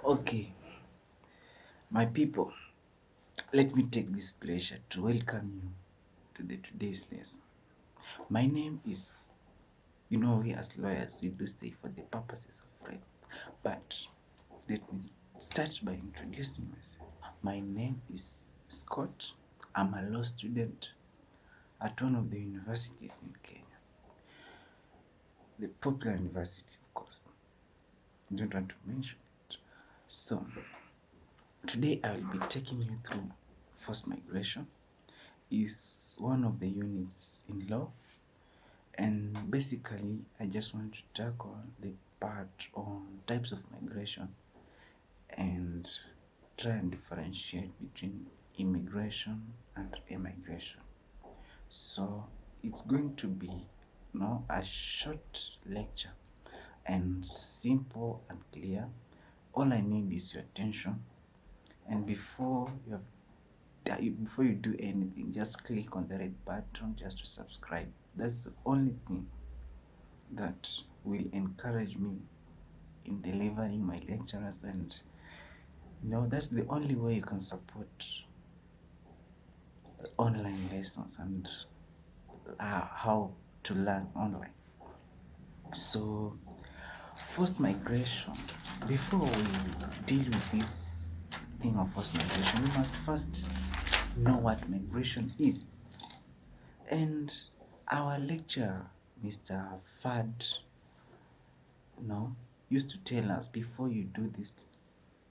Okay, my people, let me take this pleasure to welcome you to the today's lesson. My name is, we as lawyers, we do say for the purposes of right. But let me start by introducing myself. My name is Scott. I'm a law student at one of the universities in Kenya, the popular university, of course. I don't want to mention it. So, today I will be taking you through forced migration. Is one of the units in law, and basically I just want to tackle the part on types of migration and try and differentiate between immigration and immigration. So it's going to be a short lecture and simple and clear. All I need is your attention, and before you do anything, just click on the red button just to subscribe. That's the only thing that will encourage me in delivering my lectures, and that's the only way you can support online lessons and how to learn online. So forced migration, before we deal with this thing of forced migration, we must first know what migration is. And our lecturer, Mr. Fad, used to tell us, before you do this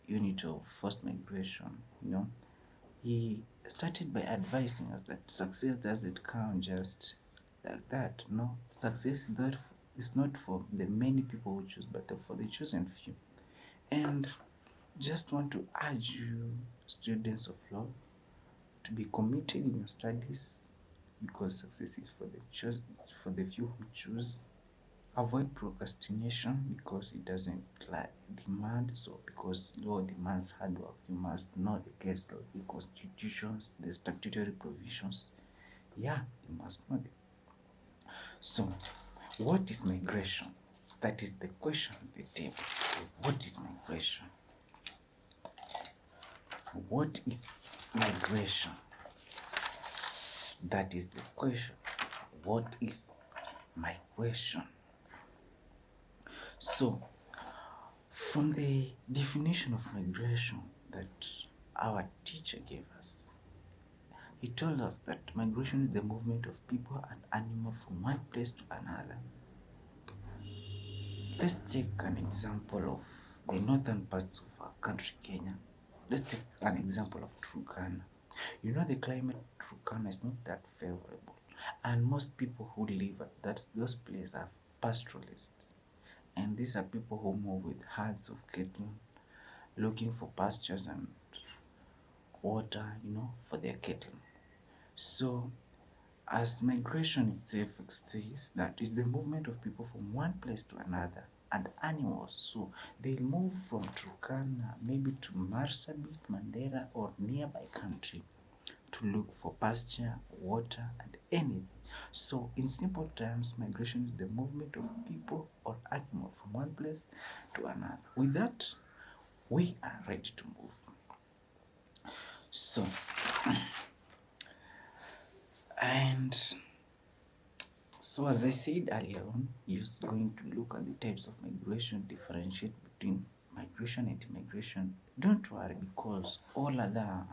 unit of forced migration, he started by advising us that success doesn't come just like that. No, success is not for the many people who choose, but for the chosen few. And just want to urge you, students of law, to be committed in your studies, because success is for the few who choose. Avoid procrastination, because it doesn't demand so. Because law demands hard work, you must know the case law, the constitutions, the statutory provisions. Yeah, you must know them. So, what is migration? That is the question on the table. What is migration? What is migration? That is the question. What is migration? So, from the definition of migration that our teacher gave us, he told us that migration is the movement of people and animals from one place to another. Let's take an example of the northern parts of our country, Kenya. Let's take an example of Turkana. The climate Turkana is not that favorable, and most people who live at those places are pastoralists. And these are people who move with herds of cattle, looking for pastures and water, for their cattle. So, as migration itself says, that is the movement of people from one place to another, and animals. So they move from Turkana maybe to Marsabit, Mandera, or nearby country to look for pasture, water, and anything. So in simple terms, migration is the movement of people or animals from one place to another. With that, we are ready to move. So, as I said earlier on, you're going to look at the types of migration, differentiate between migration and immigration. Don't worry, because all other,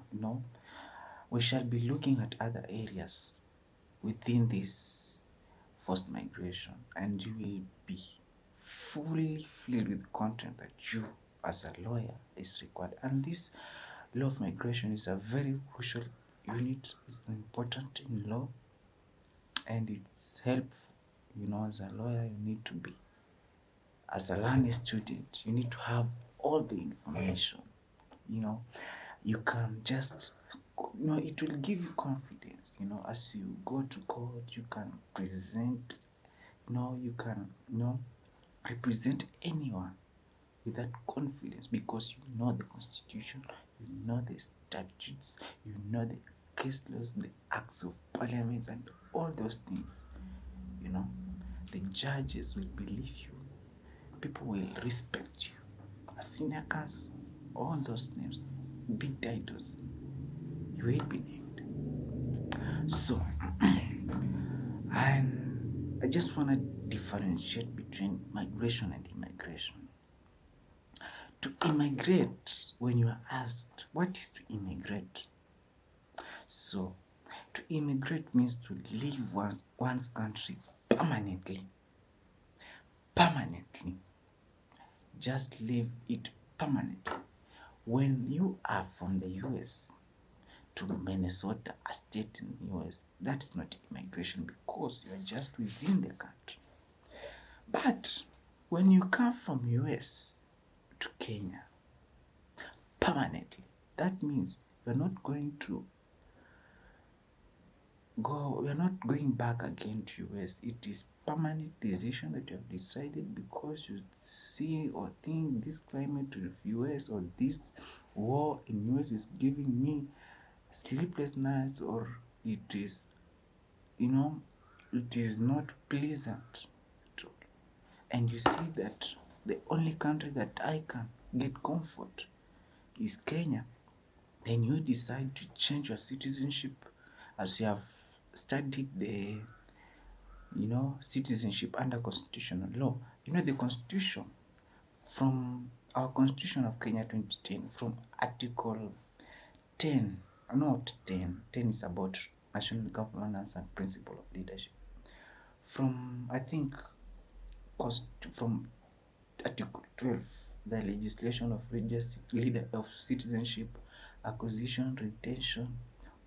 we shall be looking at other areas within this forced migration, and you will be fully filled with content that you as a lawyer is required. And this law of migration is a very crucial unit. It's important in law, and it's helpful. As a lawyer, you need to be, as a learning student, you need to have all the information. You can just, it will give you confidence. As you go to court, you can present, you can, represent anyone with that confidence, because you know the constitution, you know the statutes, you know the case laws, the acts of parliament, and all those things. The judges will believe you, people will respect you. As senior counsel, all those names, big titles, you will be named. So, and I just want to differentiate between migration and immigration. To immigrate, when you are asked, what is to immigrate? So, to immigrate means to leave one's country permanently. Permanently. Just leave it permanently. When you are from the US to Minnesota, a state in the US, that's not immigration because you are just within the country. But when you come from US to Kenya permanently, that means you're not going to go, you're not going back again to US. It is permanent decision that you have decided because you see or think this climate of US or this war in US is giving me sleepless nights, or it is, it is not pleasant to, and you see that the only country that I can get comfort is Kenya, then you decide to change your citizenship as you have studied the citizenship under constitutional law. The constitution, from our constitution of Kenya 2010, from article 10, not 10 is about national governance and principle of leadership. From, I think, from article 12, the legislation of of citizenship, acquisition, retention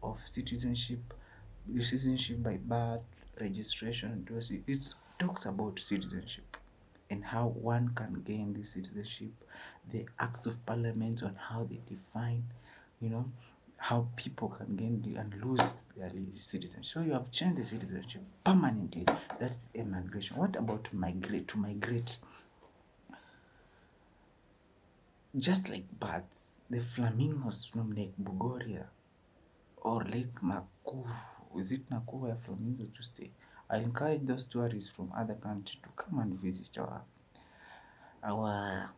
of citizenship by birth, registration, it talks about citizenship and how one can gain this citizenship, the acts of parliament on how they define, how people can gain and lose their citizenship. So you have changed the citizenship permanently. That's immigration. What about to migrate? To migrate, just like birds, the flamingos from Lake Bogoria or Lake Nakuru, is it Nakuru where flamingos to stay? I encourage those tourists from other countries to come and visit our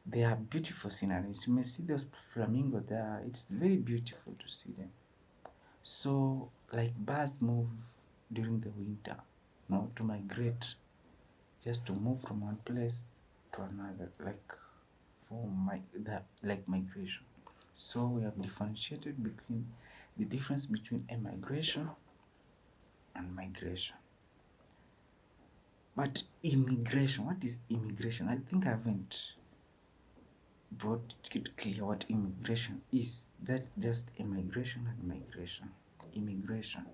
they are beautiful sceneries. You may see those flamingos there. It's very beautiful to see them. So, like birds move during the winter, to migrate, just to move from one place to another, like migration. So we have differentiated between the difference between immigration and migration. But immigration, what is immigration? I think I haven't brought it clear what immigration is. That's just immigration and migration. Immigration.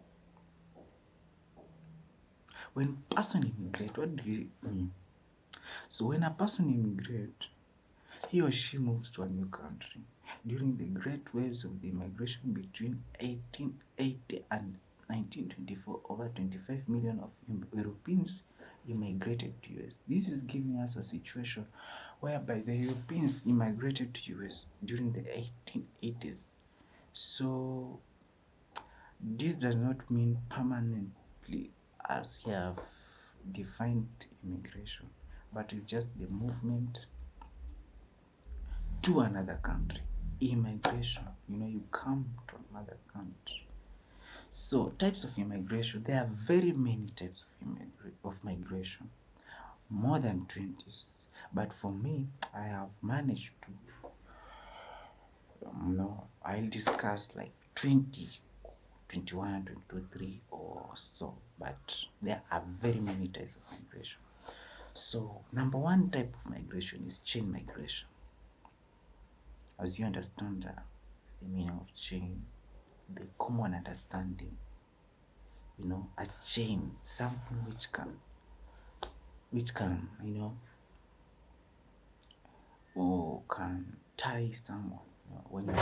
When person immigrate, what do you mean? So when a person immigrate, he or she moves to a new country. During the great waves of the immigration between 1880 and 1924, over 25 million of Europeans immigrated to US. This is giving us a situation whereby the Europeans immigrated to US during the 1880s. So this does not mean permanently as we have defined immigration, but it's just the movement to another country. Immigration, you come to another country. So types of immigration, there are very many types of migration, more than 20. But for me, I have managed to, I'll discuss like 20, 21, 22, 3 or so. But there are very many types of migration. So number one type of migration is chain migration. As you understand the meaning of chain, the common understanding, a chain, something which can, or can tie someone. When you